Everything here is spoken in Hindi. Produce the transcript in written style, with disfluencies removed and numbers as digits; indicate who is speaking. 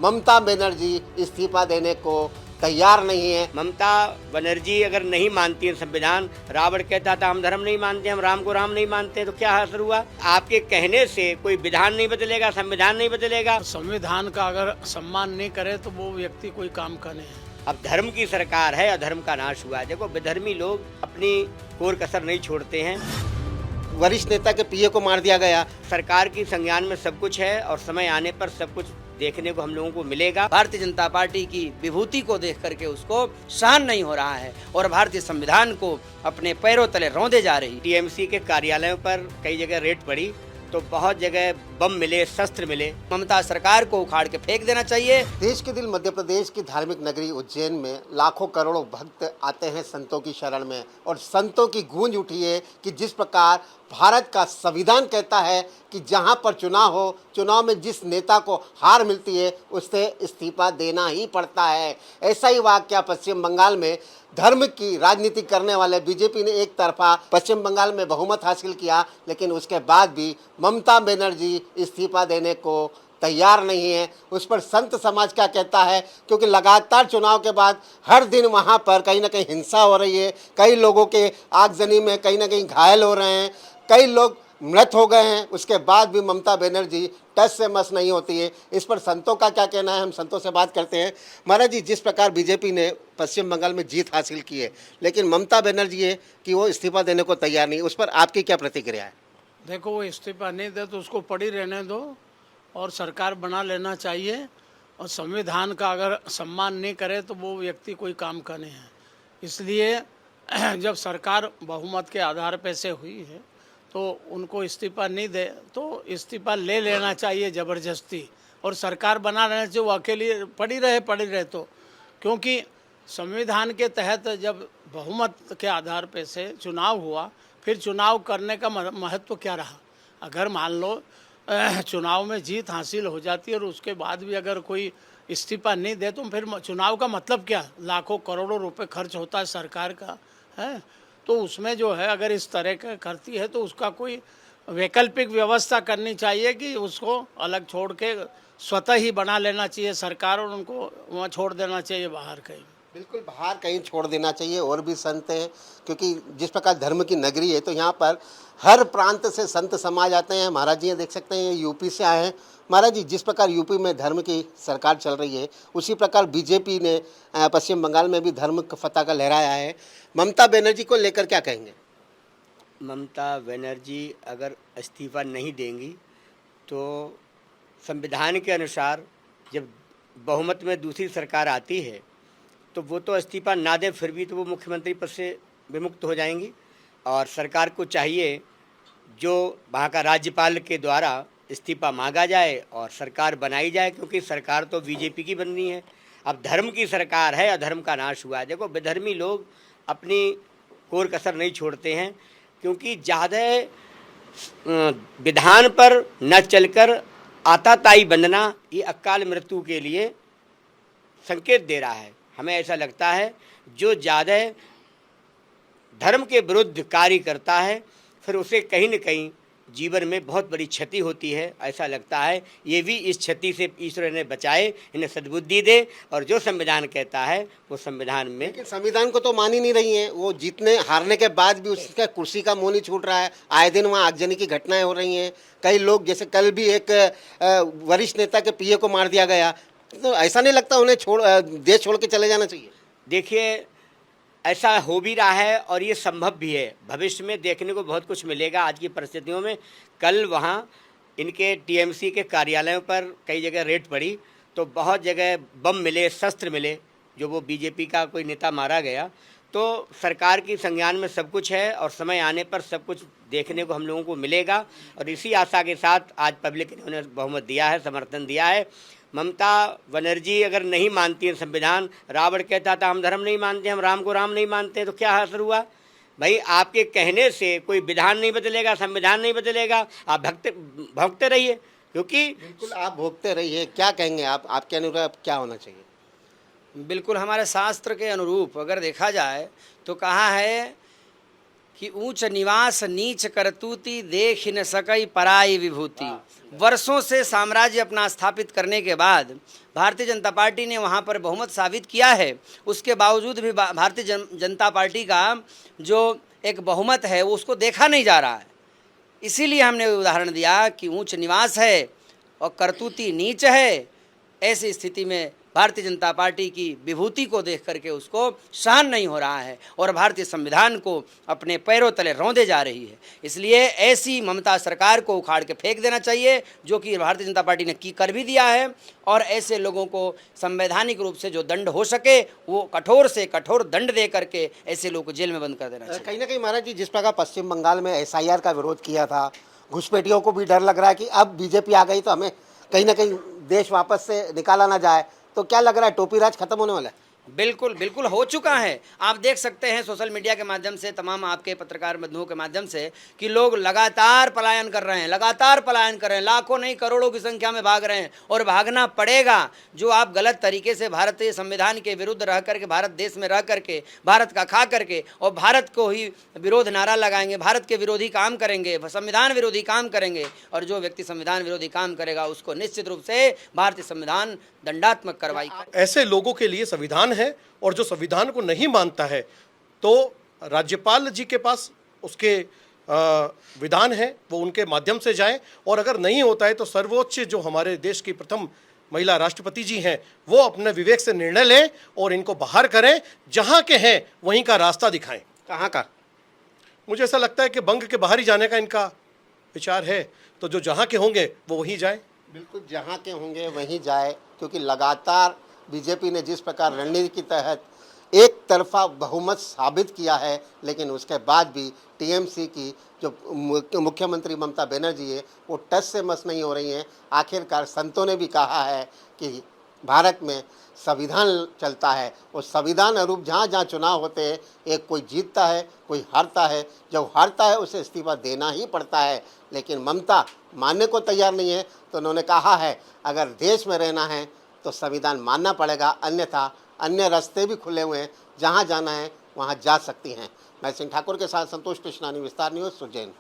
Speaker 1: ममता बनर्जी इस्तीफा देने को तैयार नहीं है।
Speaker 2: ममता बनर्जी अगर नहीं मानती है संविधान, रावण कहता था हम धर्म नहीं मानते, हम राम को राम नहीं मानते, तो क्या असर हुआ? आपके कहने से कोई विधान नहीं बदलेगा, संविधान नहीं बदलेगा।
Speaker 3: संविधान का अगर सम्मान नहीं करे तो वो व्यक्ति कोई काम का नहीं है।
Speaker 2: अब धर्म की सरकार है, अधर्म का नाश हुआ है। देखो, विधर्मी लोग अपनी कोर कसर नहीं छोड़ते हैं।
Speaker 1: वरिष्ठ नेता के पीए को मार दिया गया।
Speaker 2: सरकार की संज्ञान में सब कुछ है और समय आने पर सब कुछ देखने को हम लोगों को मिलेगा।
Speaker 4: भारतीय जनता पार्टी की विभूति को देख करके उसको सहन नहीं हो रहा है और भारतीय संविधान को अपने पैरों तले रौंदे जा रही।
Speaker 2: टीएमसी के कार्यालयों पर कई जगह रेड पड़ी तो बहुत जगह बम मिले, शस्त्र मिले।
Speaker 4: ममता सरकार को उखाड़ के फेंक देना चाहिए।
Speaker 1: देश के दिल मध्य प्रदेश की धार्मिक नगरी उज्जैन में लाखों करोड़ों भक्त आते हैं संतों की शरण में, और संतों की गूंज उठी है कि जिस प्रकार भारत का संविधान कहता है कि जहां पर चुनाव हो, चुनाव में जिस नेता को हार मिलती है उससे इस्तीफा देना ही पड़ता है। ऐसा ही वाकया पश्चिम बंगाल में धर्म की राजनीति करने वाले बीजेपी ने एक तरफा पश्चिम बंगाल में बहुमत हासिल किया, लेकिन उसके बाद भी ममता बनर्जी इस्तीफा देने को तैयार नहीं है। उस पर संत समाज क्या कहता है, क्योंकि लगातार चुनाव के बाद हर दिन वहां पर कहीं ना कहीं हिंसा हो रही है, कई लोगों के आगजनी में कहीं ना कहीं घायल हो रहे हैं, कई लोग मृत हो गए हैं। उसके बाद भी ममता बनर्जी टस से मस नहीं होती है। इस पर संतों का क्या कहना है, हम संतों से बात करते हैं। महाराज जी, जिस प्रकार बीजेपी ने पश्चिम बंगाल में जीत हासिल की है, लेकिन ममता बनर्जी है कि वो इस्तीफा देने को तैयार नहीं, उस पर आपकी क्या प्रतिक्रिया है?
Speaker 3: देखो, वो इस्तीफा नहीं दे तो उसको पड़ी रहने दो और सरकार बना लेना चाहिए। और संविधान का अगर सम्मान नहीं करे तो वो व्यक्ति कोई काम का नहीं है। इसलिए जब सरकार बहुमत के आधार पे से हुई है तो उनको इस्तीफा नहीं दे तो इस्तीफा ले लेना चाहिए ज़बरदस्ती, और सरकार बना लेना चाहिए। वो अकेली पड़ी रहे तो, क्योंकि संविधान के तहत जब बहुमत के आधार पे से चुनाव हुआ, फिर चुनाव करने का महत्व क्या रहा? अगर मान लो चुनाव में जीत हासिल हो जाती है और उसके बाद भी अगर कोई इस्तीफा नहीं दे तो फिर चुनाव का मतलब क्या? लाखों करोड़ों रुपए खर्च होता है सरकार का, है। तो उसमें जो है अगर इस तरह का करती है तो उसका कोई वैकल्पिक व्यवस्था करनी चाहिए कि उसको अलग छोड़ के स्वतः ही बना लेना चाहिए सरकार, और उनको वहाँ छोड़ देना चाहिए बाहर कहीं।
Speaker 1: बिल्कुल, बाहर कहीं छोड़ देना चाहिए। और भी संत हैं, क्योंकि जिस प्रकार धर्म की नगरी है तो यहाँ पर हर प्रांत से संत समाज आते हैं। महाराज जी देख सकते हैं, ये यूपी से आए हैं। महाराज जी, जिस प्रकार यूपी में धर्म की सरकार चल रही है, उसी प्रकार बीजेपी ने पश्चिम बंगाल में भी धर्म का पताका लहराया है। ममता बनर्जी को लेकर क्या कहेंगे?
Speaker 2: ममता बनर्जी अगर इस्तीफा नहीं देंगी तो संविधान के अनुसार जब बहुमत में दूसरी सरकार आती है तो वो तो इस्तीफा ना दें, फिर भी तो वो मुख्यमंत्री पद से विमुक्त हो जाएंगी। और सरकार को चाहिए जो वहाँ का राज्यपाल के द्वारा इस्तीफा मांगा जाए और सरकार बनाई जाए, क्योंकि सरकार तो बीजेपी की बननी है। अब धर्म की सरकार है, अधर्म का नाश हुआ है। देखो, विधर्मी लोग अपनी कोर कसर नहीं छोड़ते हैं, क्योंकि ज़्यादा विधान पर न चलकर आताताई बंधना ये अकाल मृत्यु के लिए संकेत दे रहा है। हमें ऐसा लगता है जो ज़्यादा धर्म के विरुद्ध कार्य करता है फिर उसे कहीं न कहीं जीवन में बहुत बड़ी क्षति होती है। ऐसा लगता है ये भी इस क्षति से ईश्वर इन्हें बचाए, इन्हें सद्बुद्धि दे, और जो संविधान कहता है वो संविधान में।
Speaker 1: लेकिन संविधान को तो मान ही नहीं रही है। वो जीतने हारने के बाद भी उसका कुर्सी का मुंह नहीं छूट रहा है। आए दिन वहाँ आगजनी की घटनाएं हो रही हैं। कई लोग, जैसे कल भी एक वरिष्ठ नेता के पीए को मार दिया गया। तो ऐसा नहीं लगता उन्हें देश छोड़ के चले जाना चाहिए?
Speaker 2: देखिए, ऐसा हो भी रहा है और ये संभव भी है। भविष्य में देखने को बहुत कुछ मिलेगा। आज की परिस्थितियों में कल वहाँ इनके टीएमसी के कार्यालयों पर कई जगह रेड पड़ी तो बहुत जगह बम मिले, शस्त्र मिले, जो वो बीजेपी का कोई नेता मारा गया। तो सरकार की संज्ञान में सब कुछ है और समय आने पर सब कुछ देखने को हम लोगों को मिलेगा। और इसी आशा के साथ आज पब्लिक ने उन्हें बहुमत दिया है, समर्थन दिया है। ममता बनर्जी अगर नहीं मानती है संविधान, रावण कहता था हम धर्म नहीं मानते, हम राम को राम नहीं मानते, तो क्या असर हुआ? भाई, आपके कहने से कोई विधान नहीं बदलेगा, संविधान नहीं बदलेगा। आप भोगते रहिए, क्योंकि
Speaker 1: बिल्कुल आप भोगते रहिए। क्या कहेंगे आप, आपके अनुसार क्या होना चाहिए?
Speaker 4: बिल्कुल हमारे शास्त्र के अनुरूप अगर देखा जाए तो कहा है कि ऊंच निवास नीच करतूती देख न सकई पराई विभूति। वर्षों से साम्राज्य अपना स्थापित करने के बाद भारतीय जनता पार्टी ने वहां पर बहुमत साबित किया है। उसके बावजूद भी भारतीय जनता पार्टी का जो एक बहुमत है वो उसको देखा नहीं जा रहा है। इसीलिए हमने उदाहरण दिया कि ऊंच निवास है और करतूती नीच है। ऐसी स्थिति में भारतीय जनता पार्टी की विभूति को देख करके उसको सहन नहीं हो रहा है और भारतीय संविधान को अपने पैरों तले रौंदे जा रही है। इसलिए ऐसी ममता सरकार को उखाड़ के फेंक देना चाहिए, जो कि भारतीय जनता पार्टी ने कर भी दिया है। और ऐसे लोगों को संवैधानिक रूप से जो दंड हो सके वो कठोर से कठोर दंड दे करके ऐसे लोगों को जेल में बंद कर देना चाहिए।
Speaker 1: कहीं ना कहीं महाराज जी, जिस प्रकार पश्चिम बंगाल में SIR का विरोध किया था, घुसपैठियों को भी डर लग रहा है कि अब बीजेपी आ गई तो हमें कहीं ना कहीं देश वापस से निकाला ना जाए, तो क्या लग रहा है टोपी राज खत्म होने वाला है?
Speaker 4: बिल्कुल बिल्कुल हो चुका है। आप देख सकते हैं सोशल मीडिया के माध्यम से, तमाम आपके पत्रकार बंधुओं के माध्यम से, कि लोग लगातार पलायन कर रहे हैं, लगातार पलायन कर रहे हैं, लाखों नहीं करोड़ों की संख्या में भाग रहे हैं और भागना पड़ेगा। जो आप गलत तरीके से भारतीय संविधान के विरुद्ध रह करके, भारत देश में रह करके, भारत का खा करके और भारत को ही विरोध नारा लगाएंगे, भारत के विरोधी काम करेंगे, संविधान विरोधी काम करेंगे, और जो व्यक्ति संविधान विरोधी काम करेगा उसको निश्चित रूप से भारतीय संविधान दंडात्मक कार्रवाई।
Speaker 5: ऐसे लोगों के लिए संविधान है, और जो संविधान को नहीं मानता है तो राज्यपाल जी के पास उसके विधान है, वो उनके माध्यम से जाए। और अगर नहीं होता है तो सर्वोच्च जो हमारे देश की प्रथम महिला राष्ट्रपति जी हैं वो अपने विवेक से निर्णय लें और इनको बाहर करें। जहां के हैं वहीं का रास्ता दिखाएं।
Speaker 1: कहाँ का?
Speaker 5: मुझे ऐसा लगता है कि बंग के बाहर ही जाने का इनका विचार है, तो जो जहां के होंगे वो वहीं जाए।
Speaker 1: बिल्कुल, जहाँ के होंगे वहीं जाए, क्योंकि लगातार बीजेपी ने जिस प्रकार रणनीति के तहत एक तरफा बहुमत साबित किया है, लेकिन उसके बाद भी TMC की जो मुख्यमंत्री ममता बनर्जी है वो टस से मस नहीं हो रही हैं। आखिरकार संतों ने भी कहा है कि भारत में संविधान चलता है और संविधान अनुरूप जहाँ जहाँ चुनाव होते हैं, एक कोई जीतता है कोई हारता है। जब हारता है उसे इस्तीफा देना ही पड़ता है, लेकिन ममता मानने को तैयार नहीं है। तो उन्होंने कहा है अगर देश में रहना है तो संविधान मानना पड़ेगा, अन्यथा अन्य रास्ते भी खुले हुए हैं, जहाँ जाना है वहाँ जा सकती हैं। मैं सिंह ठाकुर के साथ संतोष कृष्णानी, विस्तार न्यूज़, उज्जैन।